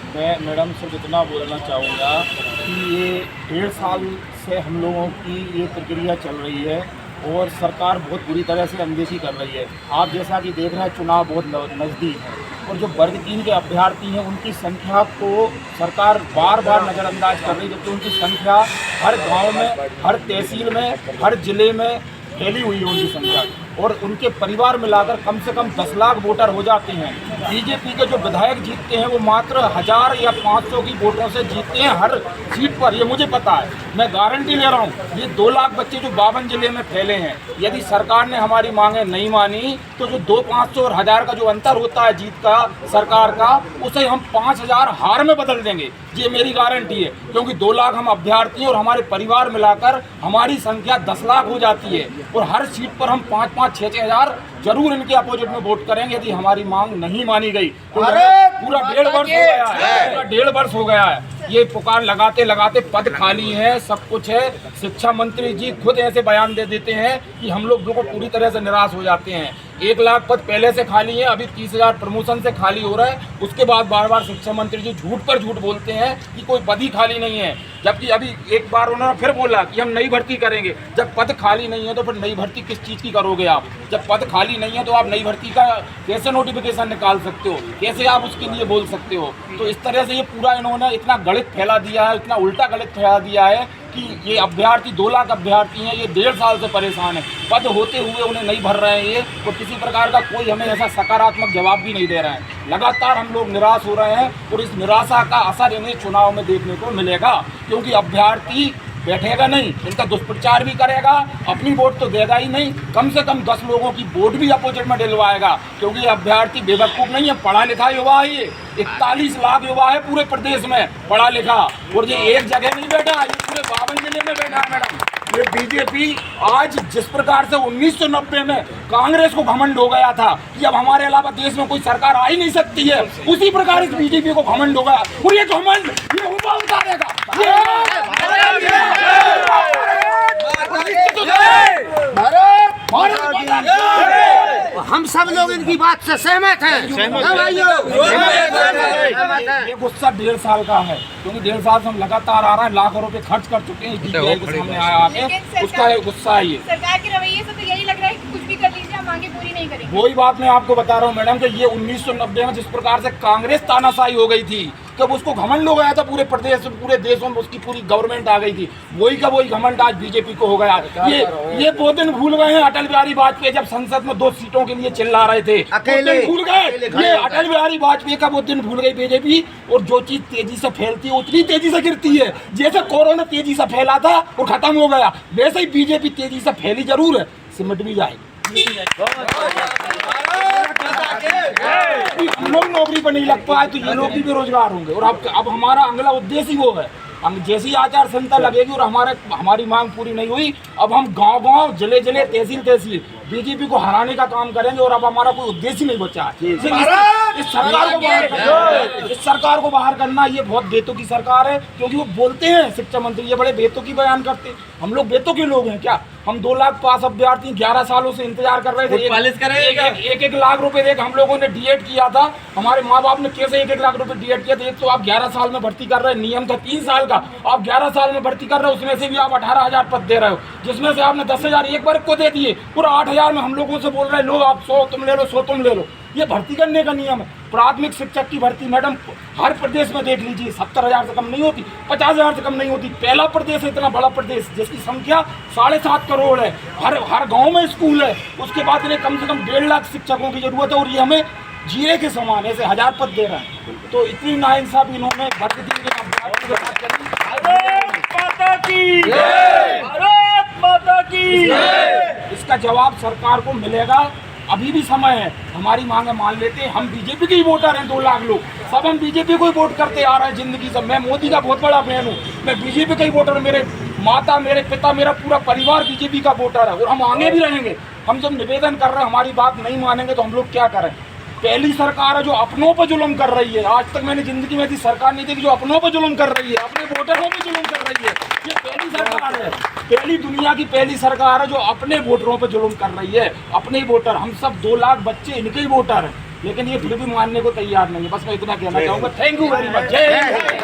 मैं मैडम सिर्फ इतना बोलना चाहूँगा कि ये 1.5 साल से हम लोगों की ये प्रक्रिया चल रही है और सरकार बहुत बुरी तरह से अनदेखी कर रही है। आप जैसा कि देख रहे हैं, चुनाव बहुत नज़दीक है और जो वर्ग 3 के अभ्यर्थी हैं उनकी संख्या को सरकार बार बार नज़रअंदाज कर रही है, जबकि उनकी संख्या हर गांव में, हर तहसील में, हर जिले में फैली हुई है उनकी संख्या, और उनके परिवार मिलाकर कम से कम 10 लाख वोटर हो जाते हैं। बीजेपी के जो विधायक जीतते हैं वो मात्र 1000 या 500 की वोटों से जीतते हैं हर सीट पर, ये मुझे पता है, मैं गारंटी ले रहा हूँ। ये 2 लाख बच्चे जो 52 जिले में फैले हैं, यदि सरकार ने हमारी मांगें नहीं मानी तो जो 2, 500 और 1000 का जो अंतर होता है जीत का सरकार का, उसे हम 5000 हार में बदल देंगे, ये मेरी गारंटी है। क्योंकि 2 लाख हम अभ्यर्थी और हमारे परिवार मिलाकर हमारी संख्या 10 लाख हो जाती है, और हर सीट पर हम 5-5, 6-6 हजार जरूर इनके अपोजिट में वोट करेंगे यदि हमारी मांग नहीं मानी गई। तो पूरा 1.5 वर्ष हो गया है, पूरा 1.5 वर्ष हो गया है ये पुकार लगाते लगाते। पद खाली है, सब कुछ है। शिक्षा मंत्री जी खुद ऐसे बयान दे देते हैं कि हम लोग बिल्कुल पूरी तरह से निराश हो जाते हैं। 1 लाख पद पहले से खाली है, अभी 30,000 प्रमोशन से खाली हो रहा है। उसके बाद बार बार शिक्षा मंत्री जी झूठ पर झूठ बोलते हैं कि कोई पद ही खाली नहीं है, जबकि अभी एक बार उन्होंने फिर बोला कि हम नई भर्ती करेंगे। जब पद खाली नहीं है तो फिर नई भर्ती किस चीज़ की करोगे आप? जब पद खाली नहीं है तो आप नई भर्ती का कैसे नोटिफिकेशन निकाल सकते हो, कैसे आप उसके लिए बोल सकते हो? तो इस तरह से ये पूरा इन्होंने इतना गलत फैला दिया है, इतना उल्टा गलत फैला दिया है कि ये अभ्यर्थी 2 लाख अभ्यर्थी हैं, ये 1.5 साल से परेशान है। पद होते हुए उन्हें नहीं भर रहे हैं ये, और किसी प्रकार का कोई हमें ऐसा सकारात्मक जवाब भी नहीं दे रहा है। लगातार हम लोग निराश हो रहे हैं और इस निराशा का असर इन्हें चुनाव में देखने को मिलेगा, क्योंकि अभ्यर्थी बैठेगा नहीं, इनका दुष्प्रचार भी करेगा, अपनी वोट तो देगा ही नहीं, कम से कम 10 लोगों की वोट भी अपोजिट में दिलवाएगा। क्योंकि अभ्यर्थी बेवकूफ़ नहीं है, पढ़ा लिखा युवा है। ये 41 लाख युवा है पूरे प्रदेश में पढ़ा लिखा, और ये एक जगह नहीं बैठा, ये पूरे 52 जिले में बैठा है मैडम। ये बीजेपी आज जिस प्रकार से 1990 में कांग्रेस को घमंड हो गया था कि अब हमारे अलावा देश में कोई सरकार आ ही नहीं सकती है, उसी प्रकार इस बीजेपी को घमंड हो गया, और ये घमंड ये हुआ उतारेगा। हम सब लोग इनकी बात से सहमत हैं। ये गुस्सा 1.5 साल का है, क्योंकि 1.5 साल से हम लगातार आ रहा है, लाखों रुपए खर्च कर चुके हैं, के सामने आया आके उसका गुस्सा है। ये सरकार के रवैये से तो यही लग रहा है कि कुछ भी कर लीजिए, हम मांगे पूरी नहीं करेंगे। वही बात मैं आपको बता रहा हूँ मैडम कि ये 1990 में जिस प्रकार से कांग्रेस तानाशाही हो गई थी, जब उसको घमंड हो गया था पूरे प्रदेश पूरे देशों में, उसकी पूरी गवर्नमेंट आ गई थी, वही का वही घमंड आज बीजेपी को हो गया। ये वो दिन भूल गए हैं अटल बिहारी वाजपेयी जब संसद में 2 सीटों के लिए चिल्ला रहे थे, अकेले भूल गए। ये अटल बिहारी वाजपेयी का वो दिन भूल गई बीजेपी, और जो चीज तेजी से फैलती है उतनी तेजी से गिरती है। जैसे कोरोना तेजी से फैला था और खत्म हो गया, वैसे ही बीजेपी तेजी से फैली जरूर है, सिमट भी जाएगी। हम लोग नौकरी पर नहीं लग पाए तो ये लोग भी बेरोजगार होंगे, और अब हमारा अगला उद्देश्य ही वो है। हम जैसी आचार संहिता लगेगी और हमारी मांग पूरी नहीं हुई, अब हम गांव-गांव, जिले-जिले, तहसील बीजेपी को हराने का काम करेंगे, और अब हमारा कोई उद्देश्य नहीं बचा है। इस सरकार को बाहर करना ये बहुत बेतुकी की सरकार है, क्योंकि वो बोलते हैं शिक्षा मंत्री, ये बड़े बेतुकी बयान करते हैं। हम लोग बेतुकी लोग हैं क्या? हम 2 लाख पास अभ्यर्थी 11 सालों से इंतजार कर रहे थे, 1 लाख रुपए देकर हम लोगों ने डीएड किया था। हमारे माँ बाप ने कैसे 1 लाख रुपए डीएड किया था? एक तो आप 11 साल में भर्ती कर रहे हैं, नियम था 3 साल का, आप 11 साल में भर्ती कर रहे हो, उसमें से भी आप 18,000 पद दे रहे हो, जिसमें से आपने 10,000 एक वर्ग को दे दिए, पूरा 8,000 में हम लोगों से बोल रहे हैं लो आप 100 तुम ले लो, 100 तुम ले लो। ये भर्ती करने का नियम है। प्राथमिक शिक्षक की भर्ती मैडम हर प्रदेश में देख लीजिए 70,000 से कम नहीं होती, 50,000 से कम नहीं होती। पहला प्रदेश है इतना बड़ा प्रदेश जिसकी संख्या 7.5 करोड़ है, हर गांव में स्कूल है, उसके बाद इन्हें कम से कम 1.5 लाख शिक्षकों की जरूरत है, और ये हमें जीरे के समान ऐसे 1000 पद दे रहे हैं। तो इतनी नाइंसाफी इन्होंने भर्ती के इसका जवाब सरकार को मिलेगा। अभी भी समय है, हमारी मांगे मान लेते हैं। हम बीजेपी के ही वोटर हैं, 2 लाख लोग, सब हम बीजेपी को ही वोट करते आ रहे हैं जिंदगी से। मैं मोदी का बहुत बड़ा फैन हूँ, मैं बीजेपी का ही वोटर हूँ। मेरे माता, मेरे पिता, मेरा पूरा परिवार बीजेपी का वोटर है, और हम आगे भी रहेंगे। हम जब निवेदन कर रहे हैं, हमारी बात नहीं मानेंगे तो हम लोग क्या करें? पहली सरकार है जो अपनों पर जुल्म कर रही है। आज तक मैंने जिंदगी में ऐसी सरकार नहीं देखी जो अपनों पर जुल्म कर रही है, अपने वोटरों पर जुल्म कर रही है। ये पहली सरकार है, पहली दुनिया की पहली सरकार है जो अपने वोटरों पर जुल्म कर रही है। अपने वोटर, हम सब 2 लाख बच्चे इनके ही वोटर हैं। लेकिन ये फिर भी मानने को तैयार नहीं है। बस मैं इतना कहना चाहूँगा। Thank you very much. जय हिंद।